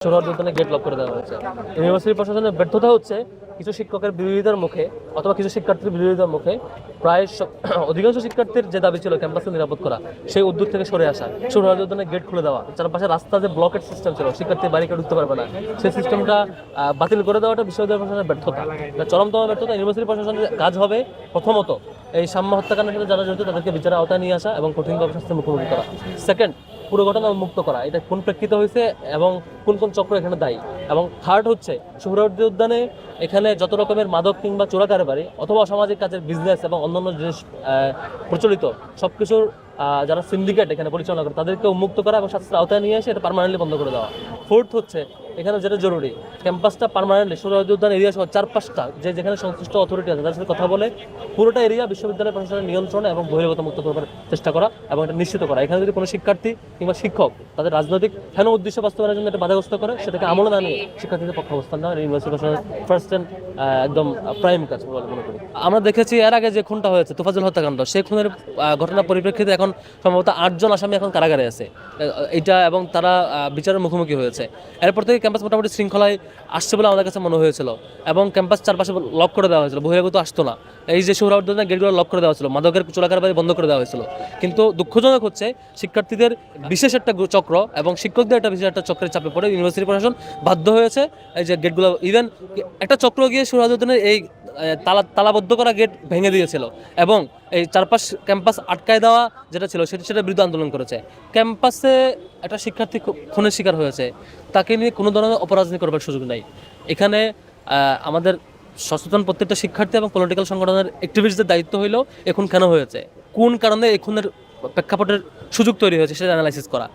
সৌরদুদ্যানে gate lock করে দেওয়া হয়েছে। ইউনিভার্সিটি প্রশাসনের ব্যর্থতা হচ্ছে কিছু শিক্ষকের বিরোধিতার মুখে অথবা কিছু শিক্ষার্থীর বিরোধিতার মুখে প্রায় অধিকাংশ শিক্ষার্থীর যে দাবি ছিল ক্যাম্পাসকে নিরাপদ করা, সেই উদ্যোগ থেকে সরে আসা, সৌরদুদ্যানে গেট খুলে দেওয়া, চারপাশে রাস্তা যে ব্লকের সিস্টেম ছিল, শিক্ষার্থী বাড়িকে ঢুকতে পারবে না, সেই সিস্টেমটা বাতিল করে দেওয়াটা বিশ্ববিদ্যালয় প্রশাসনের ব্যর্থতা, চরমতম ব্যর্থতা। ইউনিভার্সিটি প্রশাসনের কাজ হবে প্রথমত এই সাম্য হত্যাকাণ্ডের সাথে যারা জড়িত তাদেরকে বিচারের আওতায় নিয়ে আসা এবং কঠিনভাবে শাস্তির মুখোমুখি করা। সেকেন্ড, পুরো ঘটনা মুক্ত করা, এটা কোন প্রেক্ষিতে হয়েছে এবং কোন কোন চক্র এখানে দায়ী। এবং থার্ড হচ্ছে সোহরাওয়ার্দী উদ্যানে এখানে যত রকমের মাদক কিংবা চোরা কারবারি অথবা অসামাজিক কাজের বিজনেস এবং অন্যান্য জিনিস প্রচলিত সব কিছুর যারা সিন্ডিকেট এখানে পরিচালনা করে তাদেরকে উন্মুক্ত করা এবং শাস্তির আওতায় নিয়ে এসে এটা পার্মানেন্টলি বন্ধ করে দেওয়া। ফোর্থ হচ্ছে এখানে যেটা জরুরি, ক্যাম্পাসটা পার্মানেন্টলি সোহরাওয়ার্দী উদ্যান এরিয়া সহ 4-5টা যেখানে সংশ্লিষ্ট অথরিটি আছে তাদের সাথে কথা বলে পুরোটা এরিয়া বিশ্ববিদ্যালয় প্রশাসনের নিয়ন্ত্রণে এবং বহিরাগত মুক্ত করবার চেষ্টা করা এবং এটা নিশ্চিত করা। এখানে যদি কোনো শিক্ষার্থী কিংবা শিক্ষক তাদের রাজনৈতিক হেন উদ্দেশ্য বাস্তবায়নের জন্য এটা বাধাগ্রস্ত করে, সেটাকে আমলে না নিয়ে শিক্ষার্থীদের পক্ষে অবস্থান নেওয়া ইউনিভার্সিটি প্রশাসনের ফার্স্ট অ্যান্ড একদম প্রাইম কাজ বলে মনে করি। আমরা দেখেছি এর আগে যে খুনটা হয়েছে তোফাজ্জল হত্যাকাণ্ড, সেই খুনের ঘটনার পরিপ্রেক্ষিতে এখন সম্ভবত 8 জন আসামি এখন কারাগারে আছে এইটা, এবং তারা বিচারের মুখোমুখি হয়েছে। এরপর থেকে ক্যাম্পাস মোটামুটি শৃঙ্খলায় আসছে বলে আমাদের কাছে মনে হয়েছিল এবং ক্যাম্পাস চারপাশে লক করে দেওয়া হয়েছিল, বহিরাগত আসতো না। এই যে সোহরাওয়ার্দী গেটগুলো লক করে দেওয়া হয়েছিল, মাদকের চোরাকারবারি বন্ধ করে দেওয়া হয়েছিল। কিন্তু দুঃখজনক হচ্ছে শিক্ষার্থীদের বিশেষ একটা চক্র এবং শিক্ষকদের একটা বিশেষ একটা চক্রের চাপে পড়ে ইউনিভার্সিটি প্রশাসন বাধ্য হয়েছে এই যে গেটগুলো, ইভেন একটা চক্র গিয়ে সোহরাওয়ার্দী এই তালাবদ্ধ করা গেট ভেঙে দিয়েছিল এবং এই চারপাশ ক্যাম্পাস আটকায় দেওয়া যেটা ছিল সেটার বিরুদ্ধে আন্দোলন করেছে। ক্যাম্পাসে একটা শিক্ষার্থী খুনের শিকার হয়েছে, তাকে নিয়ে কোনো ধরনের অপরাজনীতি করবার সুযোগ নাই। এখানে আমাদের সচেতন প্রত্যেকটা শিক্ষার্থী এবং পলিটিক্যাল সংগঠনের অ্যাক্টিভিস্টদের দায়িত্ব হইল এখন কেন হয়েছে, কোন কারণে এই খুনের প্রেক্ষাপটের সুযোগ তৈরি হয়েছে সেটা অ্যানালাইসিস করা।